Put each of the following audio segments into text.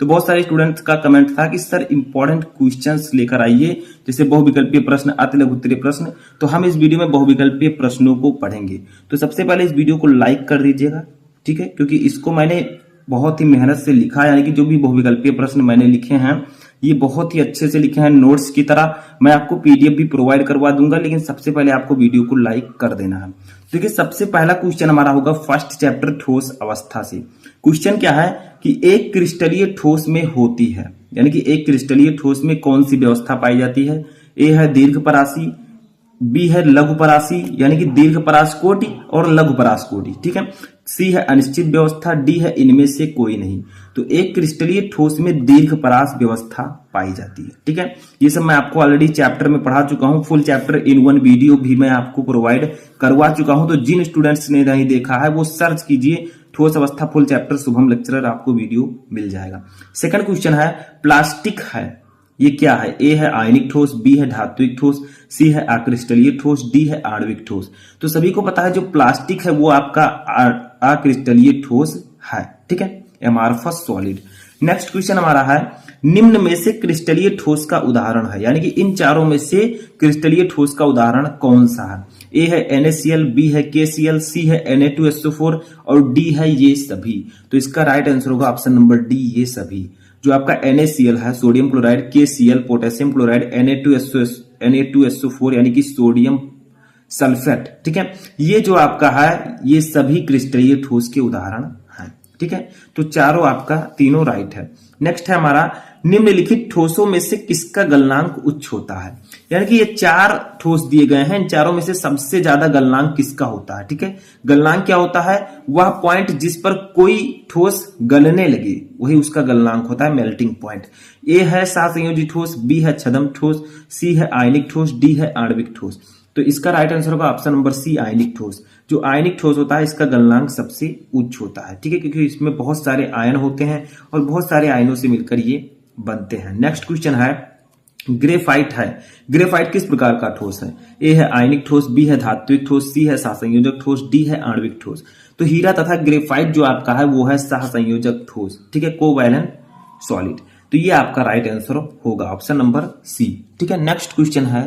तो बहुत सारे स्टूडेंट्स का कमेंट था कि सर इंपॉर्टेंट क्वेश्चंस लेकर आइए, जैसे बहुविकल्पीय प्रश्न, अति लघु उत्तरीय प्रश्न। तो हम इस वीडियो में बहुविकल्पीय प्रश्नों को पढ़ेंगे। तो सबसे पहले इस वीडियो को लाइक कर दीजिएगा, ठीक है, क्योंकि इसको मैंने बहुत ही मेहनत से लिखा है, यानी कि जो भी बहुविकल्पीय प्रश्न मैंने लिखे हैं ये बहुत ही अच्छे से लिखे हैं नोट्स की तरह। मैं आपको पीडीएफ भी प्रोवाइड करवा दूंगा, लेकिन सबसे पहले आपको वीडियो को लाइक कर देना है। देखिए सबसे पहला क्वेश्चन हमारा होगा फर्स्ट चैप्टर ठोस अवस्था से। क्वेश्चन क्या है कि एक क्रिस्टलीय ठोस में होती है, यानी कि एक क्रिस्टलीय ठोस में कौन सी व्यवस्था पाई जाती है। ए है दीर्घ परासी, बी है लघु परासी यानी कि दीर्घ परासकोटि और लघु परासकोटि, ठीक है, सी है अनिश्चित व्यवस्था, डी है इनमें से कोई नहीं। तो एक क्रिस्टलीय ठोस में दीर्घ परास व्यवस्था पाई जाती है, ठीक है। ये सब मैं आपको ऑलरेडी चैप्टर में पढ़ा चुका हूं, full chapter in one video भी मैं आपको प्रोवाइड करवा चुका हूं। तो जिन स्टूडेंट्स ने नहीं देखा है वो सर्च कीजिए ठोस अवस्था फुल चैप्टर शुभम लेक्चरर, आपको वीडियो मिल जाएगा। सेकंड क्वेश्चन है प्लास्टिक है, ये क्या है। ए है आयनिक ठोस, बी है धात्विक ठोस, सी है अक्रिस्टलीय ठोस, डी है आणविक ठोस। तो सभी को पता है जो प्लास्टिक है वो आपका अक्रिस्टलीय ठोस है, ठीक है, एमार्फस सॉलिड। नेक्स्ट क्वेश्चन हमारा है निम्न में से क्रिस्टलीय ठोस का उदाहरण है, यानी कि इन चारों में से क्रिस्टलीय ठोस का उदाहरण कौन सा है। ए है NaCl, बी है KCl, सी है Na2SO4 और डी है ये सभी। तो इसका राइट आंसर होगा ऑप्शन नंबर डी, ये सभी। जो आपका NaCl है sodium chloride, KCl potassium chloride, Na2SO4 यानी कि सोडियम सल्फेट, ठीक है, ये जो आपका है ये सभी क्रिस्टलीय ठोस के उदाहरण हैं, ठीक है। तो चारों आपका तीनों राइट है। नेक्स्ट है हमारा निम्नलिखित ठोसों में से किसका गलनांक उच्च होता है, यानी कि ये चार ठोस दिए गए हैं, इन चारों में से सबसे ज्यादा गलनांक किसका होता है, ठीक है। गलनांक क्या होता है, वह पॉइंट जिस पर कोई ठोस गलने लगे वही उसका गलनांक होता है, मेल्टिंग पॉइंट। ए है सहसंयोजी ठोस, बी है छद्म ठोस, सी है आयनिक ठोस, डी है आणविक ठोस। तो इसका राइट आंसर होगा ऑप्शन नंबर सी, आयनिक ठोस। जो आयनिक ठोस होता है इसका गलनांक सबसे उच्च होता है, ठीक है, क्योंकि इसमें बहुत सारे आयन होते हैं और बहुत सारे आयनों से मिलकर ये बनते हैं। नेक्स्ट क्वेश्चन है ग्रेफाइट है, ग्रेफाइट किस प्रकार का ठोस है। ए है आयनिक ठोस, बी है धात्विक ठोस, सी है सहसंयोजक ठोस, डी है आणविक ठोस। तो हीरा तथा ग्रेफाइट जो आपका है वो है सहसंयोजक ठोस, ठीक है, कोवैलेंट सॉलिड। तो ये आपका राइट आंसर होगा ऑप्शन नंबर सी, ठीक है। नेक्स्ट क्वेश्चन है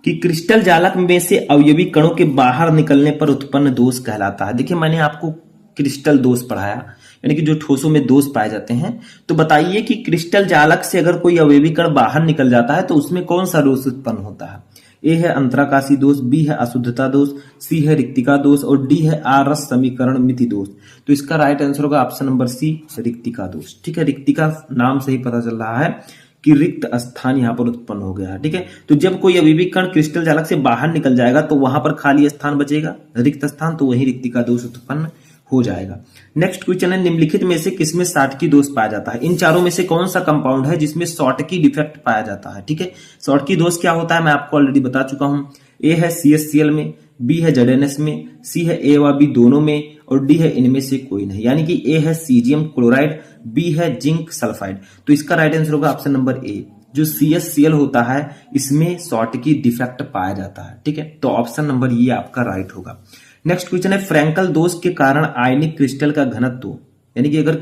कि क्रिस्टल जालक में से अवयवी कणों के बाहर निकलने पर उत्पन्न दोष कहलाता है। देखिए मैंने आपको क्रिस्टल दोष पढ़ाया, यानी कि जो ठोसों में दोष पाए जाते हैं। तो बताइए कि क्रिस्टल जालक से अगर कोई अवयवी कण बाहर निकल जाता है तो उसमें कौन सा दोष उत्पन्न होता है। ए है अंतराकाशी दोष, बी है अशुद्धता दोष, सी है रिक्तिका दोष और डी है आरस समीकरण मिति दोष। तो इसका राइट आंसर होगा ऑप्शन नंबर सी, रिक्तिका दोष, ठीक है। रिक्तिका नाम से ही पता चल रहा है कि रिक्त स्थान यहाँ पर उत्पन्न हो गया है, ठीक है। तो जब कोई अवयवी कण क्रिस्टल जालक से बाहर निकल जाएगा तो वहां पर खाली स्थान बचेगा, रिक्त स्थान, तो वही रिक्तिका दोष उत्पन्न हो जाएगा। नेक्स्ट क्वेश्चन है निम्नलिखित में से किसमें शॉर्टकी दोष पाया जाता है। इन चारों में से कौन सा कंपाउंड है जिसमें शॉर्टकी डिफेक्ट पाया जाता है, ठीक है। शॉर्टकी दोष क्या होता है मैं आपको ऑलरेडी बता चुका हूं। ए है CHCl में, बी है ZNS में, सी है A व B दोनों में और डी है इनमें से कोई नहीं, यानी कि ए है सीजियम क्लोराइड, बी है जिंक सल्फाइड। तो इसका राइट आंसर होगा ऑप्शन नंबर ए, जो CHCl होता है इसमें शॉर्टकी डिफेक्ट पाया जाता है, ठीक है। तो ऑप्शन नंबर ये आपका राइट होगा। नेक्स्ट क्वेश्चन है फ्रैंकल दोष के कारण आयनिक क्रिस्टल का घनत्व, यानी कि अगर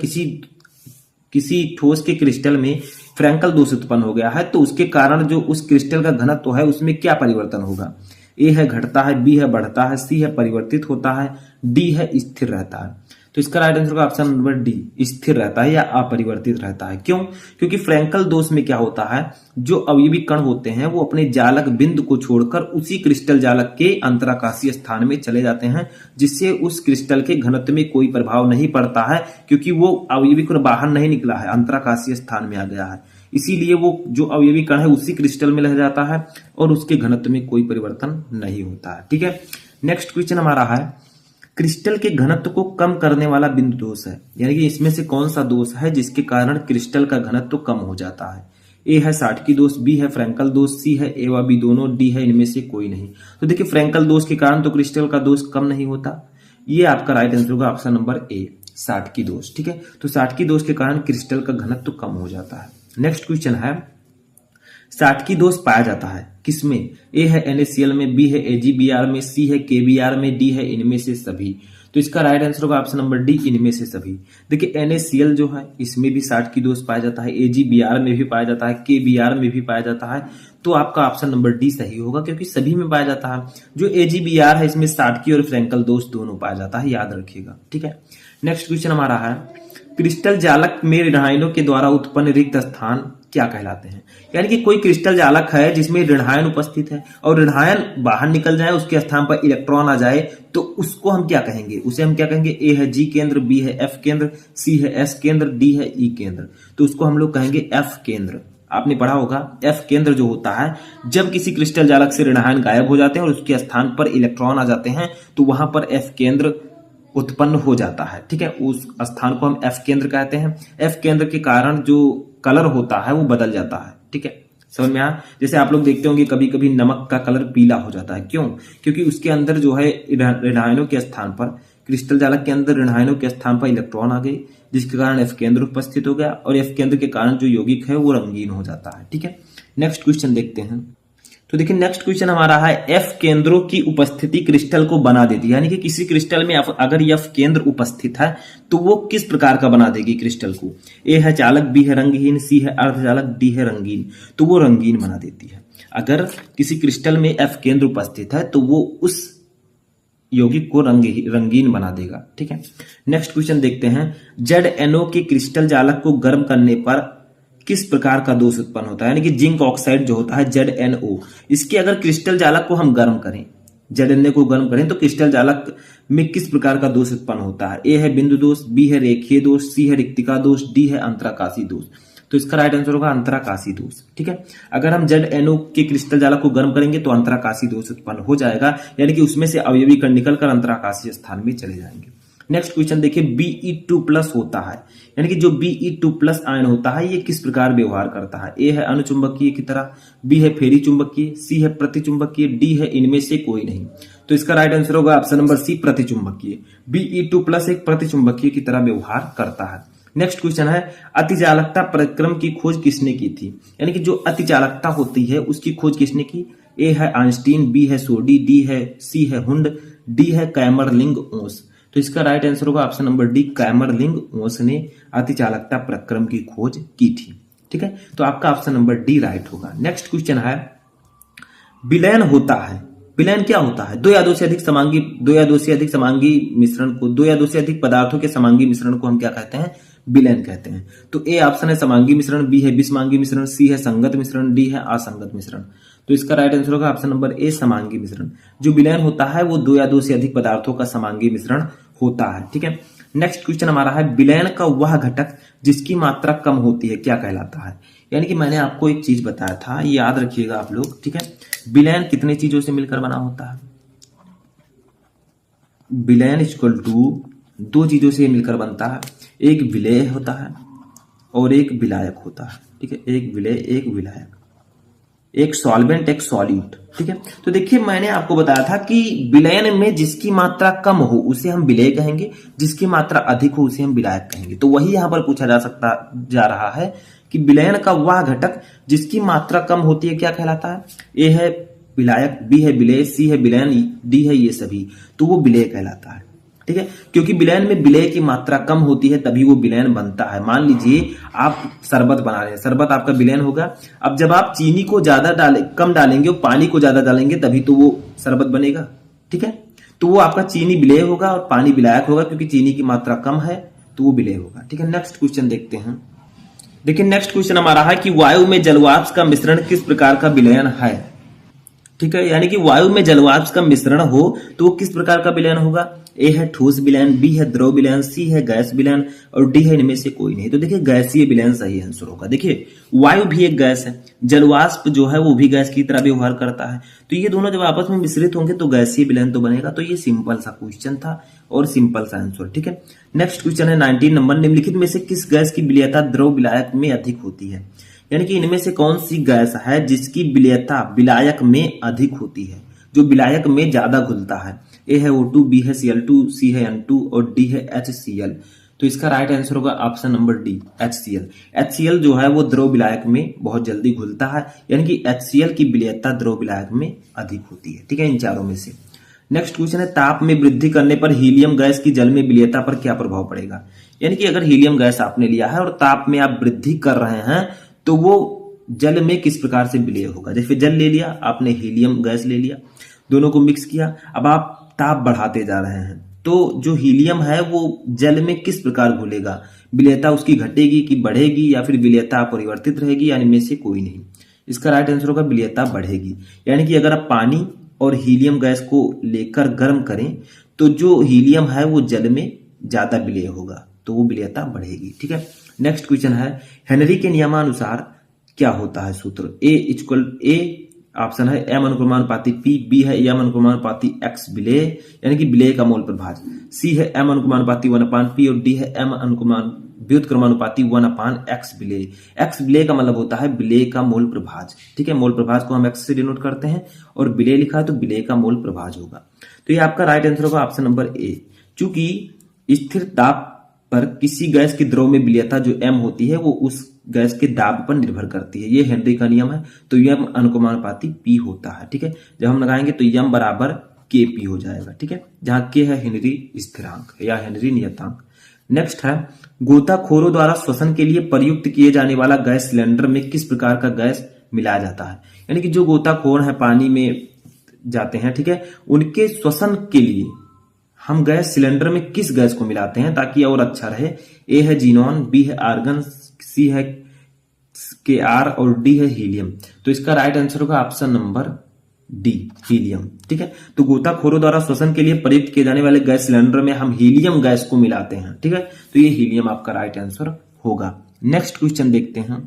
किसी ठोस के क्रिस्टल में फ्रैंकल दोष उत्पन्न हो गया है तो उसके कारण जो उस क्रिस्टल का घनत्व है उसमें क्या परिवर्तन होगा। ए है घटता है, बी है बढ़ता है, सी है परिवर्तित होता है, डी है स्थिर रहता है। तो इसका राइट आंसर होगा ऑप्शन नंबर डी, स्थिर रहता है या अपरिवर्तित रहता है। क्यों, क्योंकि फ्रैंकल दोष में क्या होता है, जो अवयवी कण होते हैं वो अपने जालक बिंदु को छोड़कर उसी क्रिस्टल जालक के अंतराकाशीय स्थान में चले जाते हैं, जिससे उस क्रिस्टल के घनत्व में कोई प्रभाव नहीं पड़ता है, क्योंकि वो अवयवी कण बाहर नहीं निकला है, अंतराकाशीय स्थान में आ गया है। इसीलिए वो जो अवयवी कण है उसी क्रिस्टल में रह जाता है और उसके घनत्व में कोई परिवर्तन नहीं होता है, ठीक है। नेक्स्ट क्वेश्चन हमारा है क्रिस्टल के घनत्व को कम करने वाला बिंदु दोष है, यानी कि इसमें से कौन सा दोष है जिसके कारण क्रिस्टल का घनत्व कम हो जाता है। ए है शॉर्टकी दोष, बी है फ्रैंकल दोष, सी है A व B दोनों, डी है इनमें से कोई नहीं। तो देखिए फ्रैंकल दोष के कारण तो क्रिस्टल का दोष कम नहीं होता, ये आपका राइट आंसर होगा ऑप्शन नंबर ए, शॉर्टकी दोष, ठीक है। तो शॉर्टकी दोष के कारण क्रिस्टल का घनत्व कम हो जाता है। नेक्स्ट क्वेश्चन है शॉर्टकी दोष पाया जाता है किसमें। ए है NaCl में, बी है AgBr में, सी है KBr में, डी है इनमें से सभी। तो इसका राइट आंसर होगा ऑप्शन नंबर डी, इनमें से सभी। देखिए NaCl जो है इसमें भी 60 की दोष पाया जाता है, AgBr में भी पाया जाता है, KBr में भी पाया जाता है। तो आपका ऑप्शन नंबर डी सही होगा क्योंकि सभी में पाया जाता है। जो AgBr है इसमें 60 की और फ्रैंकल दोष दोनों पाया जाता है, याद रखिएगा। ठीक है, नेक्स्ट क्वेश्चन हमारा है क्रिस्टल जालक में ऋणायनों के द्वारा उत्पन्न रिक्त स्थान क्या कहलाते हैं। यानी कि कोई क्रिस्टल जालक है जिसमें ऋणायन उपस्थित है और ऋणायन बाहर निकल जाए, उसके स्थान पर इलेक्ट्रॉन आ जाए, तो उसको हम क्या कहेंगे, उसे हम क्या कहेंगे, ए है G केंद्र, बी है F केंद्र, C है S केंद्र, D है E केंद्र। तो उसको हम लोग कहेंगे F केंद्र। आपने पढ़ा होगा F केंद्र जो होता है, जब किसी क्रिस्टल जालक से ऋणायन गायब हो जाते हैं और उसके स्थान पर इलेक्ट्रॉन आ जाते हैं तो वहां पर F केंद्र उत्पन्न हो जाता है। ठीक है, उस स्थान को हम F केंद्र कहते हैं। F केंद्र के कारण जो कलर होता है वो बदल जाता है। ठीक है, समझ में आया। जैसे आप लोग देखते होंगे कभी कभी नमक का कलर पीला हो जाता है, क्यों? क्योंकि उसके अंदर जो है ऋणायनों के स्थान पर, क्रिस्टल जालक के अंदर ऋणायनों के स्थान पर इलेक्ट्रॉन आ गए, जिसके कारण F केंद्र उपस्थित हो गया और F केंद्र के कारण जो यौगिक है वो रंगीन हो जाता है। ठीक है, नेक्स्ट क्वेश्चन देखते हैं। तो देखिए नेक्स्ट क्वेश्चन हमारा है F केंद्रों की उपस्थिति क्रिस्टल को बना देती है। यानी कि किसी क्रिस्टल में अगर F केंद्र उपस्थित है तो वो किस प्रकार का बना देगी क्रिस्टल को। A है चालक, B है रंगहीन, C है अर्धचालक, D है रंगीन। तो वो रंगीन बना देती है। अगर किसी क्रिस्टल में F केंद्र उपस्थित है तो वो उस यौगिक को रंगीन बना देगा। ठीक है, नेक्स्ट क्वेश्चन देखते हैं। ZnO के क्रिस्टल जालक को गर्म करने पर किस प्रकार का दोष उत्पन्न होता है। यानी कि जिंक ऑक्साइड जो होता है ZnO, इसके अगर क्रिस्टल जालक को हम गर्म करें, ZnO को गर्म करें तो क्रिस्टल जालक में किस प्रकार का दोष उत्पन्न होता है। A है बिंदु दोष, B है रेखीय दोष, C है रिक्तिका दोष, D है अंतराकाशी दोष। तो इसका राइट आंसर होगा अंतराकाशी दोष। ठीक है, अगर हम ZnO के क्रिस्टल जालक को गर्म करेंगे तो अंतराकाशी दोष उत्पन्न हो जाएगा, यानी कि उसमें से अवयवी कण निकलकर अंतराकाशी स्थान में चले जाएंगे। नेक्स्ट क्वेश्चन देखिए, Be2+ होता है, यानी कि जो Be2+ आयन होता है ये किस प्रकार व्यवहार करता है। A है अनुचुंबकीय की तरह, B है फेरी चुंबकीय, C है प्रतिचुंबकीय, D है इनमें से कोई नहीं। तो इसका राइट आंसर होगा ऑप्शन नंबर C, प्रतिचुंबकीय। Be2+ एक प्रतिचुंबकीय की तरह व्यवहार करता है। नेक्स्ट क्वेश्चन है अतिचालकता प्रक्रम की खोज किसने की थी। यानी कि जो अतिचालकता होती है उसकी खोज किसने की। A है आइंस्टीन, B है सोडी, D है C है हुंड, D है कैमरलिंग-ओस। तो इसका राइट आंसर होगा ऑप्शन नंबर डी, कैमरलिंग-ओस ने अतिचालकता प्रक्रम की खोज की थी। ठीक है, तो आपका ऑप्शन नंबर डी राइट होगा। नेक्स्ट क्वेश्चन है विलयन होता है। विलयन क्या होता है। दो या दो से अधिक समांगी मिश्रण को, दो या दो से अधिक पदार्थों के समांगी मिश्रण को हम क्या कहते हैं, विलयन कहते हैं। तो ए ऑप्शन है समांगी मिश्रण, बी है विसमांगी मिश्रण, सी है संगत मिश्रण, डी है असंगत मिश्रण। तो इसका राइट आंसर होगा ऑप्शन नंबर ए, समांगी मिश्रण। जो विलयन होता है वो दो या दो से अधिक पदार्थों का समांगी मिश्रण होता है। ठीक है, नेक्स्ट क्वेश्चन हमारा है विलयन का वह घटक जिसकी मात्रा कम होती है क्या कहलाता है। यानी कि मैंने आपको एक चीज बताया था, याद रखिएगा आप लोग। ठीक है, विलयन कितने चीजों से मिलकर बना होता है। विलयन इक्वल टू दो चीजों से मिलकर बनता है, एक विलेय होता है और एक विलायक होता है। ठीक है, एक विलेय एक विलायक, एक सॉल्वेंट एक सॉल्यूट। ठीक है, तो देखिए मैंने आपको बताया था कि विलयन में जिसकी मात्रा कम हो उसे हम विलेय कहेंगे, जिसकी मात्रा अधिक हो उसे हम विलायक कहेंगे। तो वही यहां पर पूछा जा रहा है कि विलयन का वह घटक जिसकी मात्रा कम होती है क्या कहलाता है। ए है विलायक, बी है विलेय, सी है विलयन, डी है ये सभी, तो वो विलेय कहलाता है। ठीक है, क्योंकि विलयन में विलेय की मात्रा कम होती है तभी वो विलयन बनता है। मान लीजिए आप शरबत बना रहे हैं, शरबत आपका विलयन होगा। अब जब आप चीनी को कम डालेंगे और पानी को ज्यादा डालेंगे तभी तो वो शरबत बनेगा। ठीक है, तो वो आपका चीनी विलेय होगा और पानी विलायक होगा, क्योंकि चीनी की मात्रा कम है तो वो विलेय होगा। ठीक है, नेक्स्ट क्वेश्चन देखते हैं। देखिए नेक्स्ट क्वेश्चन हमारा है कि वायु में जलवाष्प का मिश्रण किस प्रकार का विलयन है। ठीक है, यानी कि वायु में जलवाष्प का मिश्रण हो तो वो किस प्रकार का विलयन होगा। ए है ठोस विलयन, बी है द्रव विलयन, सी है गैस विलयन और डी है इनमें से कोई नहीं। तो देखिए गैसीय विलयन सही आंसर होगा। देखिए वायु भी एक गैस है, जलवाष्प जो है वो भी गैस की तरह व्यवहार करता है, तो ये दोनों जब आपस में मिश्रित होंगे तो गैसीय विलयन तो बनेगा। तो ये सिंपल सा क्वेश्चन था और सिंपल सा आंसर। ठीक है, नेक्स्ट क्वेश्चन है 19 नंबर, निम्नलिखित में से किस गैस की विलयता द्रव विलायक में अधिक होती है। यानी कि इनमें से कौन सी गैस है जिसकी विलयता विलायक में अधिक होती है, जो विलायक में ज्यादा घुलता है। ए है O2, बी है Cl2, सी है N2 और डी है HCl। तो इसका राइट आंसर होगा option number D, HCl। HCl जो है वो द्रव विलायक में बहुत जल्दी घुलता है, यानी कि HCl की विलयता द्रव विलायक में अधिक होती है। ठीक है, इन चारों में से। नेक्स्ट क्वेश्चन है ताप में वृद्धि करने पर हीलियम गैस की जल में विलेयता पर क्या प्रभाव पड़ेगा। यानी कि अगर हीलियम गैस आपने लिया है और ताप में आप वृद्धि कर रहे हैं तो वो जल में किस प्रकार से विलय होगा। जैसे जल ले लिया आपने, हीलियम गैस ले लिया, दोनों को मिक्स किया, अब आप ताप बढ़ाते जा रहे हैं तो जो हीलियम है वो जल में किस प्रकार घुलेगा, विलेयता उसकी घटेगी कि बढ़ेगी, या फिर विलेयता परिवर्तित रहेगी, यानी में से कोई नहीं। इसका राइट आंसर होगा विलेयता बढ़ेगी। यानी कि अगर आप पानी और हीलियम गैस को लेकर गर्म करें तो जो हीलियम है वो जल में ज्यादा विलय होगा, तो वो विलेयता बढ़ेगी। ठीक है, नेक्स्ट क्वेश्चन है हेनरी के नियमानुसार क्या होता है सूत्र। ए ऑप्शन है एम अनुक्रमानुपाती पी, बी है एम अनुक्रमानुपाती एक्स विलेय यानी कि विलेय का मोल प्रभाज, सी है एम अनुक्रमानुपाती 1/p और डी है एम व्युत्क्रमानुपाती 1/x विलेय। एक्स विलेय का मतलब होता है विलेय का मोल प्रभाज। ठीक है, मोल प्रभाज को हम एक्स से डिनोट करते हैं और विलेय लिखा है तो विलेय का मोल प्रभाज होगा। तो ये आपका राइट आंसर होगा ऑप्शन नंबर ए। चूंकि स्थिर ताप पर किसी गैस की द्रव में विलेयता जो m होती है वो उस गैस के दाब पर निर्भर करती है। ये हेनरी का नियम है, तो m अनुक्रमानुपाती p होता है। ठीक है, जब हम लगाएंगे तो m बराबर kp हो जाएगा। ठीक है, जहां k है हेनरी स्थिरांक या हेनरी नियतांक। नेक्स्ट है गोताखोरों द्वारा श्वसन के लिए प्रयुक्त किए जाने वाला गैस सिलेंडर में किस प्रकार का गैस मिलाया जाता है। यानी कि जो गोताखोर है पानी में जाते हैं, ठीक है, उनके श्वसन के लिए हम गैस सिलेंडर में किस गैस को मिलाते हैं ताकि और अच्छा रहे। ए है जीनॉन, बी है आर्गन, सी है Kr और डी है हीलियम। तो इसका राइट आंसर होगा ऑप्शन नंबर डी, हीलियम। ठीक है, तो गोताखोरों द्वारा श्वसन के लिए प्रयुक्त किए जाने वाले गैस सिलेंडर में हम हीलियम गैस को मिलाते हैं। ठीक है, तो ये हीलियम आपका राइट आंसर होगा। नेक्स्ट क्वेश्चन देखते हैं।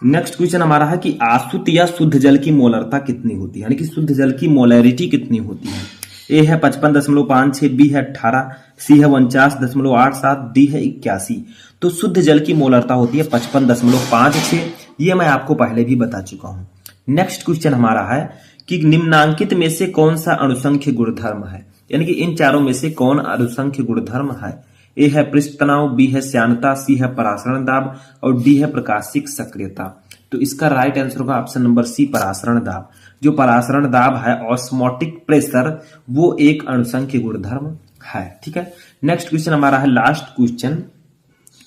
नेक्स्ट क्वेश्चन हमारा है कि आसुत या शुद्ध जल की मोलरता कितनी होती है, यानी कि शुद्ध जल की मोलैरिटी कितनी होती है। ए है 55.56, बी है 18, सी है 49.87, डी है 81। तो शुद्ध जल की मोलरता होती है 55.56। ये मैं आपको पहले भी बता चुका हूं। नेक्स्ट क्वेश्चन हमारा है कि निम्नांकित में से कौन सा अणुसंख्य गुणधर्म है, यानी कि इन चारों में से कौन अणुसंख्य गुणधर्म है। ए है पृष्ठ तनाव, बी है श्यानता, सी है परासरण दाब और डी है प्रकाशिक सक्रियता। तो इसका राइट आंसर होगा ऑप्शन नंबर सी, परासरण दाब। जो परासरण दाब है ऑस्मोटिक प्रेशर, वो एक अणुसंख्य गुणधर्म है। ठीक है, नेक्स्ट क्वेश्चन हमारा है लास्ट क्वेश्चन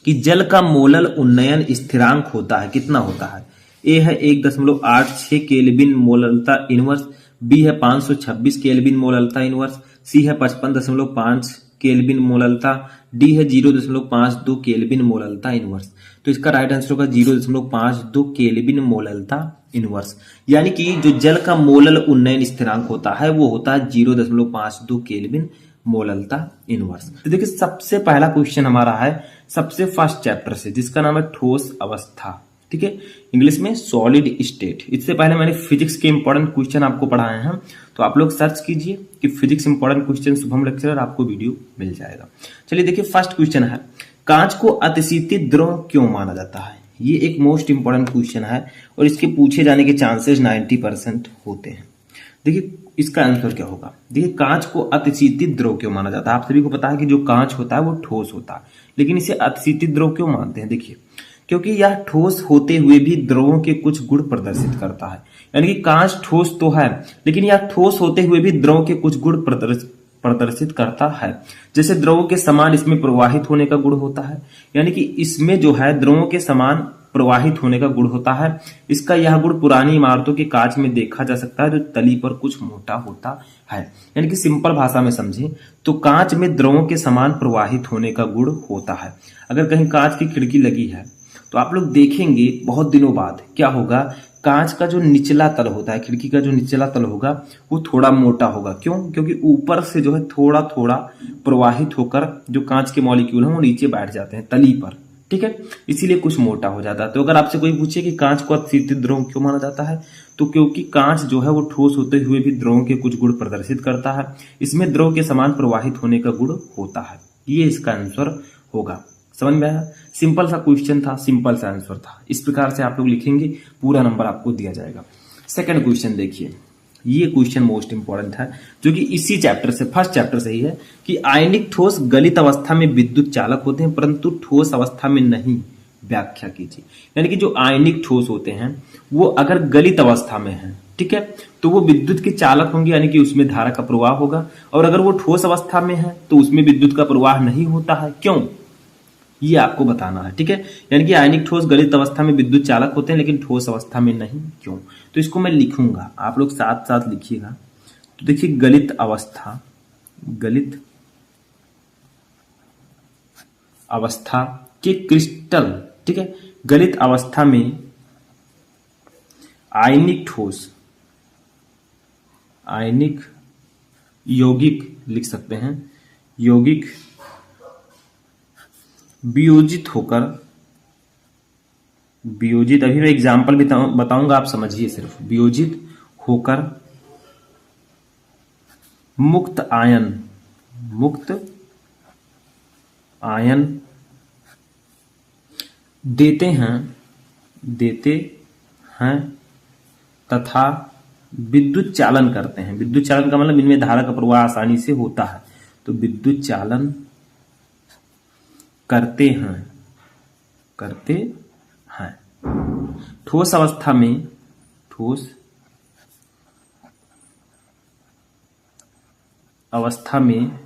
कि जल का मोलल उन्नयन स्थिरांक होता है, कितना होता है। ए है 1.86 केल्विन मोललता इनवर्स, बी है 526 केल्विन मोललता इनवर्स, सी है 55.5 केल्विन मोललता, डी है 0.52 केल्विन मोललता इनवर्स। तो इसका राइट आंसर होगा 0.52 केल्विन मोललता इनवर्स। यानी कि जो जल का मोलल उन्नयन स्थिरांक होता है वो होता है 0.52 केल्विन मोललता इनवर्स। तो देखिए सबसे पहला क्वेश्चन हमारा है सबसे फर्स्ट चैप्टर से, जिसका नाम है ठोस अवस्था। ठीक है, इंग्लिश में सॉलिड स्टेट। इससे पहले मैंने फिजिक्स के इंपॉर्टेंट क्वेश्चन आपको पढ़ाए हैं, तो आप लोग सर्च कीजिए कि physics important question Shubham lecturer, आपको वीडियो मिल जाएगा। चलिए देखिए फर्स्ट क्वेश्चन है कांच को अतिशीतित द्रव क्यों माना जाता है। ये एक मोस्ट इंपॉर्टेंट क्वेश्चन है और इसके पूछे जाने के चांसेस 90% होते हैं। देखिए इसका आंसर क्या होगा। देखिए कांच को अतिशीतित द्रव क्यों माना जाता है। आप सभी को पता है कि जो कांच होता है वो ठोस होता है, लेकिन इसे अतिशीतित द्रव क्यों मानते हैं। देखिए क्योंकि यह ठोस होते हुए भी द्रवों के कुछ गुण प्रदर्शित करता है। यानी कि कांच ठोस तो है लेकिन यह ठोस होते हुए भी द्रव के कुछ गुण प्रदर्शित करता है। जैसे द्रवों के समान इसमें प्रवाहित होने का गुण होता है, यानी कि इसमें जो है द्रवों के समान प्रवाहित होने का गुण होता है। इसका यह गुण पुरानी इमारतों के कांच में देखा जा सकता है जो तली पर कुछ मोटा होता है। यानी कि सिंपल भाषा में समझें तो कांच में द्रवों के समान प्रवाहित होने का गुण होता है। अगर कहीं कांच की खिड़की लगी है तो आप लोग देखेंगे बहुत दिनों बाद क्या होगा, कांच का जो निचला तल होता है, खिड़की का जो निचला तल होगा वो थोड़ा मोटा होगा। क्यों? क्योंकि ऊपर से जो है थोड़ा थोड़ा प्रवाहित होकर जो कांच के मॉलिक्यूल हैं वो नीचे बैठ जाते हैं तली पर। ठीक है, इसीलिए कुछ मोटा हो जाता है। तो अगर आपसे कोई पूछे कि कांच को अतिशीतित द्रव क्यों माना जाता है, तो क्योंकि कांच जो है वो ठोस होते हुए भी द्रवों के कुछ गुण प्रदर्शित करता है। इसमें द्रव के समान प्रवाहित होने का गुण होता है। ये इसका आंसर होगा। समझ में आया? सिंपल सा क्वेश्चन था, सिंपल सा आंसर था। इस प्रकार से आप लोग लिखेंगे, पूरा नंबर आपको दिया जाएगा। सेकंड क्वेश्चन देखिए, ये क्वेश्चन मोस्ट इंपॉर्टेंट है जो कि इसी चैप्टर से, फर्स्ट चैप्टर से ही है कि आयनिक ठोस गलित अवस्था में विद्युत चालक होते हैं परंतु ठोस अवस्था में नहीं व्याख्या कीजिए। यानी कि जो आयनिक ठोस होते हैं वो अगर गलित अवस्था में है, ठीक है, तो वो विद्युत के चालक होंगे, यानी कि उसमें धारा का प्रवाह होगा। और अगर वो ठोस अवस्था में है तो उसमें विद्युत का प्रवाह नहीं होता है। क्यों, ये आपको बताना है, ठीक है। यानी कि आयनिक ठोस गलित अवस्था में विद्युत चालक होते हैं लेकिन ठोस अवस्था में नहीं। क्यों, तो इसको मैं लिखूंगा, आप लोग साथ साथ लिखिएगा। तो देखिए गलित अवस्था, गलित अवस्था के क्रिस्टल, ठीक है, गलित अवस्था में आयनिक ठोस, आयनिक यौगिक लिख सकते हैं, यौगिक वियोजित होकर, वियोजित, अभी मैं एग्जाम्पल बताऊंगा, आप समझिए सिर्फ, वियोजित होकर मुक्त आयन, मुक्त आयन देते हैं तथा विद्युत चालन करते हैं। विद्युत चालन का मतलब इनमें धारा का प्रवाह आसानी से होता है, तो विद्युत चालन करते हैं ठोस अवस्था में, ठोस अवस्था में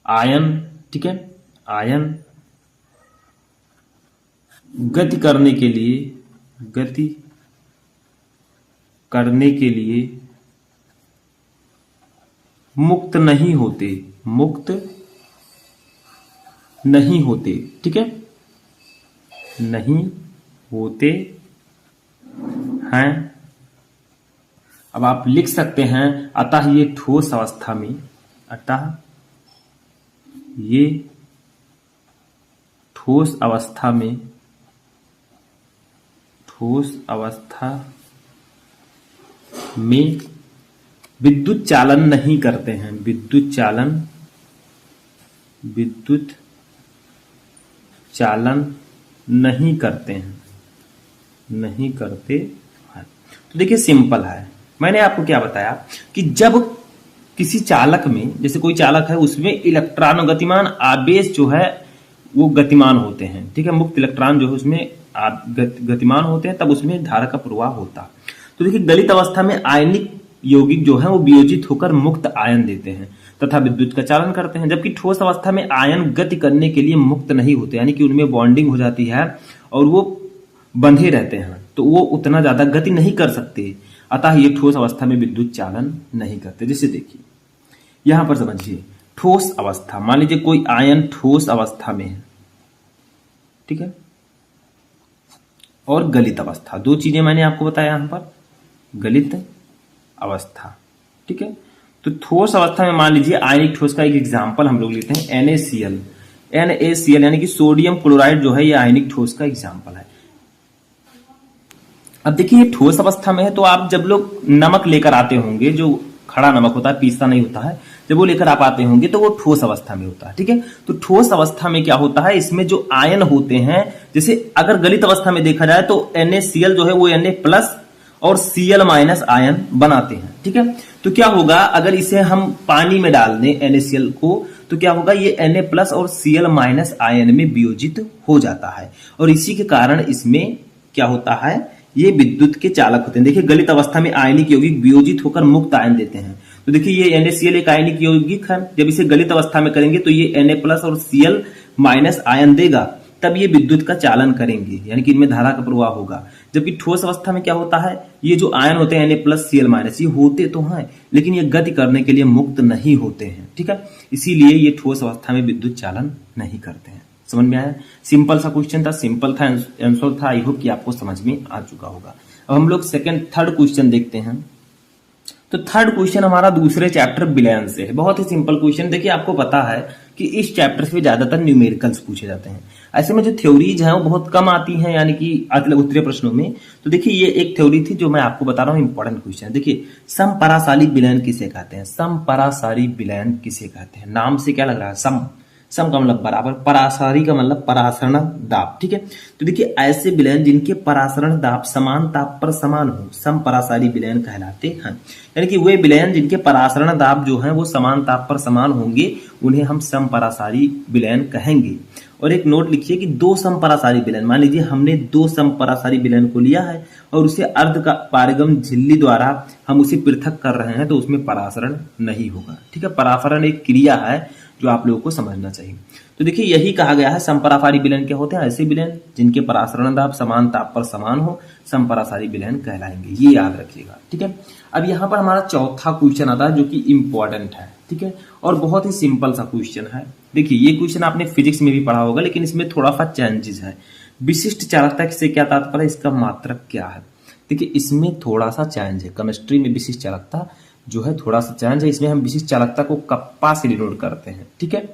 आयन, ठीक है, आयन गति करने के लिए मुक्त नहीं होते, ठीक है, नहीं होते हैं। अब आप लिख सकते हैं अतः ये ठोस अवस्था में, अतः ये ठोस अवस्था में, ठोस अवस्था में विद्युत चालन नहीं करते हैं, विद्युत चालन नहीं करते हैं। तो देखिए सिंपल है, मैंने आपको क्या बताया कि जब किसी चालक में, जैसे कोई चालक है उसमें इलेक्ट्रॉन गतिमान आवेश जो है वो गतिमान होते हैं, ठीक है, मुक्त इलेक्ट्रॉन जो है उसमें गतिमान होते हैं, तब उसमें धारा का प्रवाह होता। तो देखिए गलित अवस्था में आयनिक यौगिक जो है वो वियोजित होकर मुक्त आयन देते हैं तथा विद्युत का चालन करते हैं, जबकि ठोस अवस्था में आयन गति करने के लिए मुक्त नहीं होते, यानी कि उनमें बॉन्डिंग हो जाती है और वो बंधे रहते हैं, तो वो उतना ज्यादा गति नहीं कर सकते, अतः ये ठोस अवस्था में विद्युत चालन नहीं करते। जैसे देखिए यहां पर समझिए, ठोस अवस्था, मान लीजिए कोई आयन ठोस अवस्था में है, ठीक है, और गलित अवस्था, दो चीजें मैंने आपको बताया यहां पर, गलित अवस्था, ठीक है। तो ठोस अवस्था में मान लीजिए आयनिक ठोस का एक एग्जांपल हम लोग लेते हैं NaCl, NaCl यानी कि सोडियम क्लोराइड जो है ये आयनिक ठोस का एग्जांपल है। अब देखिए ये ठोस अवस्था में है, तो आप जब लोग नमक लेकर आते होंगे, जो खड़ा नमक होता है, पीसा नहीं होता है, जब वो लेकर आप आते होंगे तो वो ठोस अवस्था में होता है, ठीक है। तो ठोस अवस्था में क्या होता है, इसमें जो आयन होते हैं, जैसे अगर गलित अवस्था में देखा जाए तो NaCl जो है वो Na+ और Cl- आयन बनाते हैं, ठीक है। तो क्या होगा अगर इसे हम पानी में डाल दें NaCl को, तो क्या होगा, ये Na+ और Cl- आयन में वियोजित हो जाता है, और इसी के कारण इसमें क्या होता है, ये विद्युत के चालक होते हैं। देखिए गलित अवस्था में आयनिक यौगिक वियोजित होकर मुक्त आयन देते हैं, तो देखिए ये NaCl एक आयनिक यौगिक है, जब इसे गलित अवस्था में करेंगे तो ये Na+ और Cl- आयन देगा, तब ये विद्युत का चालन करेंगे, यानी कि इनमें धारा का प्रवाह होगा। जबकि ठोस अवस्था में क्या होता है, ये जो आयन होते हैं Na+ Cl- ये होते तो हैं लेकिन ये गति करने के लिए मुक्त नहीं होते हैं, ठीक है, इसीलिए ये ठोस अवस्था में विद्युत चालन नहीं करते हैं। समझ में आया, सिंपल सा क्वेश्चन था, सिंपल था आंसर था, आई होप कि आपको समझ में आ चुका होगा। अब हम लोग थर्ड क्वेश्चन देखते हैं। तो थर्ड क्वेश्चन हमारा दूसरे चैप्टर विलयन से है, बहुत ही सिंपल क्वेश्चन। देखिए आपको पता है कि इस चैप्टर से ज्यादातर न्यूमेरिकल्स पूछे जाते हैं, ऐसे में जो थ्योरीज हैं वो बहुत कम आती हैं, यानी कि उत्तरीय प्रश्नों में। तो देखिए ये एक थ्योरी थी जो मैं आपको बता रहा हूँ, इंपॉर्टेंट क्वेश्चन। देखिए समपरासारी विलयन किसे कहते हैं, समपरासारी विलयन किसे कहते हैं, नाम से क्या लग रहा है, सम का मतलब बराबर, परासारी का मतलब परासरण दाब, ठीक है। तो देखिए ऐसे विलयन जिनके परासरण दाब समान ताप पर समान हो, समपरासारी विलयन कहलाते हैं। यानी कि वे विलयन जिनके परासरण दाब जो है वो समान ताप पर समान होंगे, उन्हें हम समपरासारी विलयन कहेंगे। और एक नोट लिखिए कि दो समपरासारी विलयन, मान लीजिए हमने दो समपरासारी विलयन को लिया है और उसे अर्ध का पारगम झिल्ली द्वारा हम उसे पृथक कर रहे हैं तो उसमें परासरण नहीं होगा। ठीक है, परासरण एक क्रिया है जो आप लोगों को समझना चाहिए। तो देखिए यही कहा गया है, समपरासारी विलयन क्या होते हैं, ऐसे विलयन जिनके परासरण दाब समान ताप पर समान हो, समपरासारी विलयन कहलाएंगे, ये याद रखिएगा। ठीक है, अब यहाँ पर हमारा चौथा क्वेश्चन आता है जो कि इंपॉर्टेंट है। ठीक है, और बहुत ही सिंपल सा क्वेश्चन है। देखिए ये क्वेश्चन आपने फिजिक्स में भी पढ़ा होगा, लेकिन इसमें थोड़ा सा चेंजेस है। विशिष्ट चालकता से क्या तात्पर्य है, इसका मात्रक क्या है। देखिए इसमें थोड़ा सा चेंज है, केमिस्ट्री में विशिष्ट चालकता जो है थोड़ा सा चेंज है। इसमें हम विशिष्ट चालकता को कप्पा से डिनोट करते हैं। ठीक है,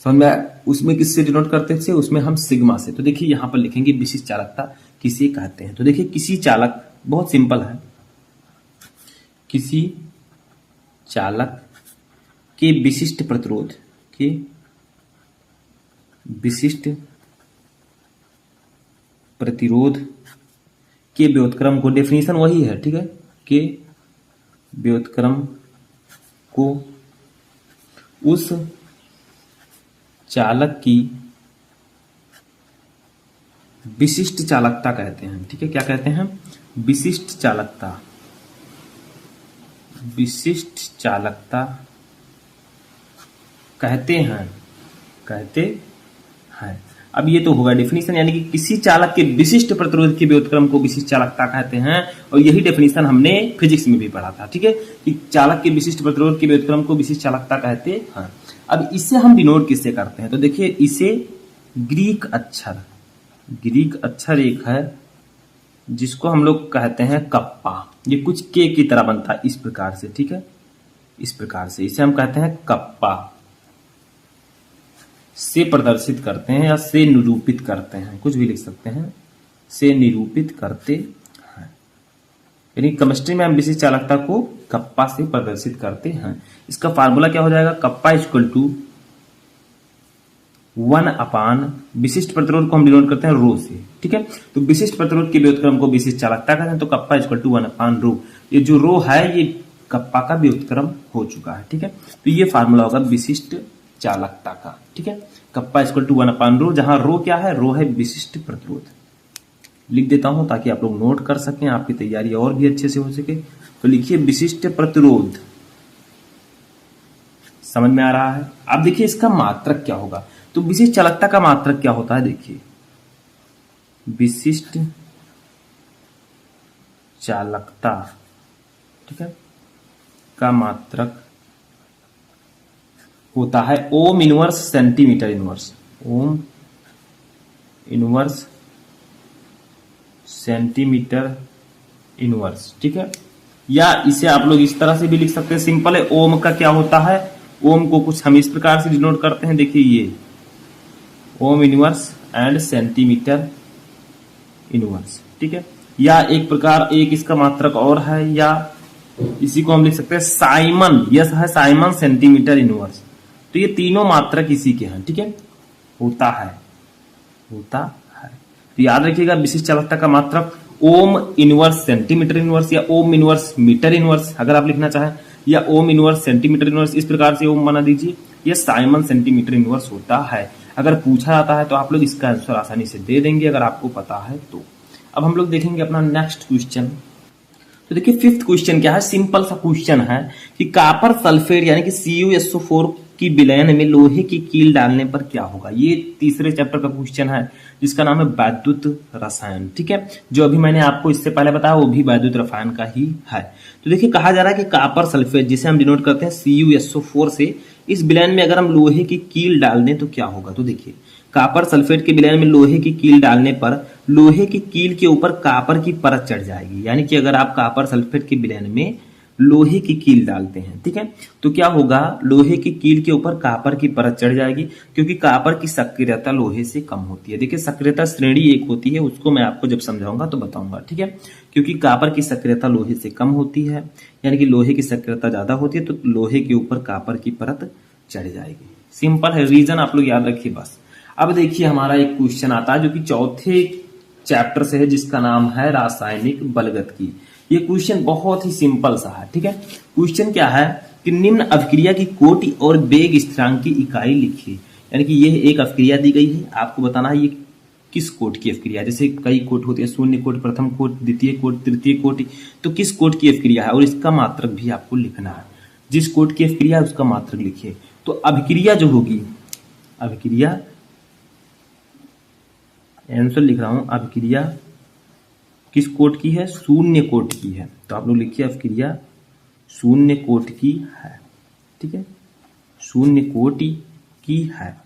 समझ में, उसमें किससे डिनोट करते थे, उसमें हम सिग्मा से। तो देखिए यहां पर लिखेंगे विशिष्ट चालकता किसे कहते हैं। तो देखिए किसी चालक, बहुत सिंपल है, किसी चालक के विशिष्ट प्रतिरोध के विशिष्ट प्रतिरोध के व्युत्क्रम को, डेफिनेशन वही है। ठीक है, के व्युत्क्रम को उस चालक की विशिष्ट चालकता कहते हैं। ठीक है, क्या कहते हैं, विशिष्ट चालकता, विशिष्ट चालकता कहते हैं, कहते हैं। अब ये तो होगा डेफिनेशन, यानी कि किसी चालक के विशिष्ट प्रतिरोध के व्युत्क्रम को विशिष्ट चालकता कहते हैं, और यही डेफिनेशन हमने फिजिक्स में भी पढ़ा था। ठीक है, कि चालक के विशिष्ट प्रतिरोध के व्युत्क्रम को विशिष्ट चालकता कहते हैं। अब इसे हम डिनोट किससे करते हैं, तो देखिए इसे ग्रीक अक्षर एक है जिसको हम लोग कहते हैं कप्पा। ये कुछ के की तरह बनता है इस प्रकार से। ठीक है, इस प्रकार से इसे हम कहते हैं कप्पा से प्रदर्शित करते हैं या से निरूपित करते हैं, कुछ भी लिख सकते हैं, से निरूपित करते हैं। यानी केमिस्ट्री में हम विशिष्ट चालकता को कप्पा से प्रदर्शित करते हैं। इसका फार्मूला क्या हो जाएगा, कप्पा इक्वल टू 1/, विशिष्ट प्रतिरोध को हम डिनोट करते हैं रो से। ठीक है, तो विशिष्ट प्रतिरोध के व्युत्क्रम को विशिष्ट चालकता कहते हैं, तो कप्पा इक्वल टू 1/रो। ये जो रो है ये कप्पा का व्युत्क्रम हो चुका है। ठीक है, तो ये फार्मूला होगा विशिष्ट चालकता का। ठीक है, कप्पा इक्वल टू 1/रो, जहां रो क्या है, रो है विशिष्ट प्रतिरोध। लिख देता हूं ताकि आप लोग नोट कर सकें, आपकी तैयारी और भी अच्छे से हो सके। तो लिखिए विशिष्ट प्रतिरोध, समझ में आ रहा है। अब देखिए इसका मात्रक क्या होगा, तो विशिष्ट चालकता का मात्रक क्या होता है, देखिए विशिष्ट चालकता, ठीक है, का मात्रक होता है ohm inverse centimetre inverse, ohm inverse centimetre inverse. ठीक है, या इसे आप लोग इस तरह से भी लिख सकते हैं, सिंपल है। ओम का क्या होता है, ओम को कुछ हम इस प्रकार से डिनोट करते हैं, देखिए ये ohm inverse and centimetre inverse. ठीक है, या एक प्रकार एक इसका मात्रक और है, या इसी को हम लिख सकते हैं साइमन, यस है साइमन सेंटीमीटर इनवर्स। तो ये तीनों मात्रक इसी के हैं। ठीक है, होता है। तो याद रखिएगा विशिष्ट चालकता का मात्रक ओम इनवर्स सेंटीमीटर इनवर्स या ओम इनवर्स मीटर इनवर्स अगर आप लिखना चाहें, या ओम इनवर्स सेंटीमीटर इनवर्स, इस प्रकार से ओम बना दीजिए। ये साइमन सेंटीमीटर इनवर्स होता है। अगर पूछा जाता है तो आप लोग इसका आंसर आसानी से दे देंगे अगर आपको पता है तो। अब हम लोग देखेंगे अपना नेक्स्ट क्वेश्चन। तो देखिए फिफ्थ क्वेश्चन क्या है, सिंपल सा क्वेश्चन है कि कॉपर सल्फेट यानी कि CuSO4 की विलयन में लोहे की कील डालने पर क्या होगा। ये तीसरे चैप्टर का क्वेश्चन है जिसका नाम है वैद्युत रसायन। ठीक है, जो अभी मैंने आपको इससे पहले बताया वो भी वैद्युत रसायन का ही है। तो देखिए कहा जा रहा है कि कॉपर सल्फेट जिसे हम डिनोट करते हैं CuSO4 से, इस विलयन में अगर हम लोहे की कील डाल दें तो क्या होगा। तो देखिए कॉपर सल्फेट के विलयन में लोहे की कील डालने पर लोहे की कील के ऊपर कॉपर की परत चढ़ जाएगी। यानी कि अगर आप कॉपर सल्फेट के विलयन में लोहे की कील डालते हैं, ठीक है, तो क्या होगा, लोहे की कील के ऊपर कॉपर की परत चढ़ जाएगी, क्योंकि कॉपर की सक्रियता लोहे से कम होती है। देखिए सक्रियता श्रेणी एक होती है, उसको मैं आपको जब समझाऊंगा तो बताऊंगा। ठीक है, क्योंकि कॉपर की सक्रियता लोहे से कम होती है, यानी कि लोहे की सक्रियता ज्यादा होती है, तो लोहे के ऊपर कॉपर की परत चढ़ जाएगी। सिंपल है, रीजन आप लोग याद रखिए बस। अब देखिए हमारा एक क्वेश्चन आता है जो कि चौथे चैप्टर से है, जिसका नाम है रासायनिक बलगत। ये क्वेश्चन बहुत ही सिंपल सा है। ठीक है, क्वेश्चन क्या है कि निम्न अभिक्रिया की कोटि और वेग स्थिरांक की इकाई लिखिए। यानी कि ये एक अभिक्रिया दी गई है, आपको बताना है ये किस कोट की अभिक्रिया है। जैसे कई कोट होते हैं, शून्य कोट, प्रथम कोट, द्वितीय कोट, तृतीय कोट, तो किस कोट की अभिक्रिया है और इसका मात्रक भी आपको लिखना है। जिस कोट की अभिक्रिया है उसका मात्रक लिखिए। तो अभिक्रिया जो होगी, अभिक्रिया, आंसर लिख रहा हूं, अभिक्रिया किस कोट की है? शून्य कोट की है। तो आप लोग लिखिए अभिक्रिया शून्य कोट की है, ठीक है, शून्य कोटि की है।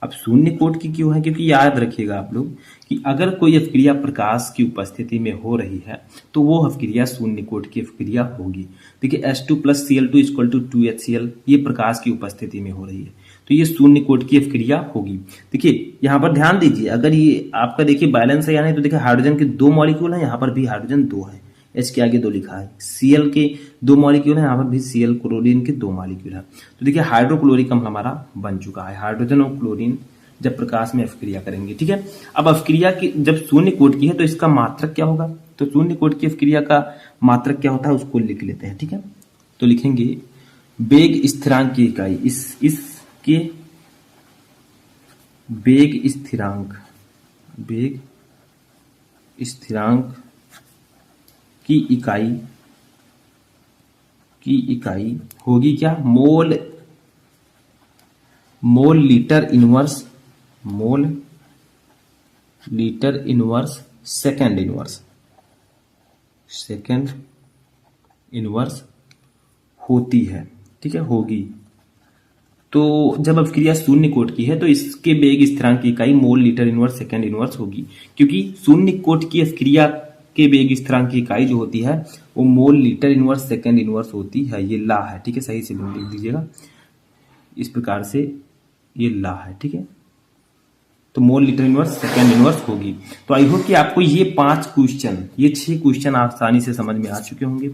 अब शून्य कोट की क्यों है? क्योंकि याद रखिएगा आप लोग कि अगर कोई अभिक्रिया प्रकाश की उपस्थिति में हो रही है तो वो अभिक्रिया शून्य कोट की अभिक्रिया होगी। देखिए H2 + Cl2 = 2HCl, ये प्रकाश की उपस्थिति में हो रही है तो ये शून्य कोट की अभिक्रिया होगी। देखिए यहाँ पर ध्यान दीजिए, अगर ये आपका देखिए बैलेंस है या नहीं, तो देखिए हाइड्रोजन के 2 मॉलिक्यूल हैं, यहाँ पर भी हाइड्रोजन 2 है, H के आगे 2 लिखा है। Cl के 2 मॉलिक्यूल है, यहाँ पर भी Cl क्लोरीन के 2 मॉलिक्यूल है। तो देखिए हाइड्रोक्लोरिक अम्ल हमारा बन चुका है। हाइड्रोजन और क्लोरीन जब प्रकाश में अभिक्रिया करेंगे, ठीक है। अब अभिक्रिया की जब शून्य कोट की है तो इसका मात्रक क्या होगा? तो शून्य कोट की अभिक्रिया का मात्रक क्या होता है उसको लिख लेते हैं, ठीक है। तो लिखेंगे वेग स्थिरांक की इकाई, इसके वेग स्थिरांक की इकाई होगी क्या? Mole litre inverse second inverse होती है, ठीक है, होगी। तो जब अभिक्रिया शून्य कोट की है तो इसके वेग स्थिरांक की इकाई mole litre inverse second inverse होगी, क्योंकि शून्य कोट की अभिक्रिया के वेग स्थिरांक की इकाई जो होती है वो mole litre inverse second inverse होती है। ये ला है, ठीक है, सही से लिख दीजिएगा इस प्रकार से, ये ला है, ठीक है। तो mole litre inverse second inverse होगी। तो आई होप कि आपको ये 5 क्वेश्चन, ये 6 क्वेश्चन आसानी से समझ में आ चुके होंगे।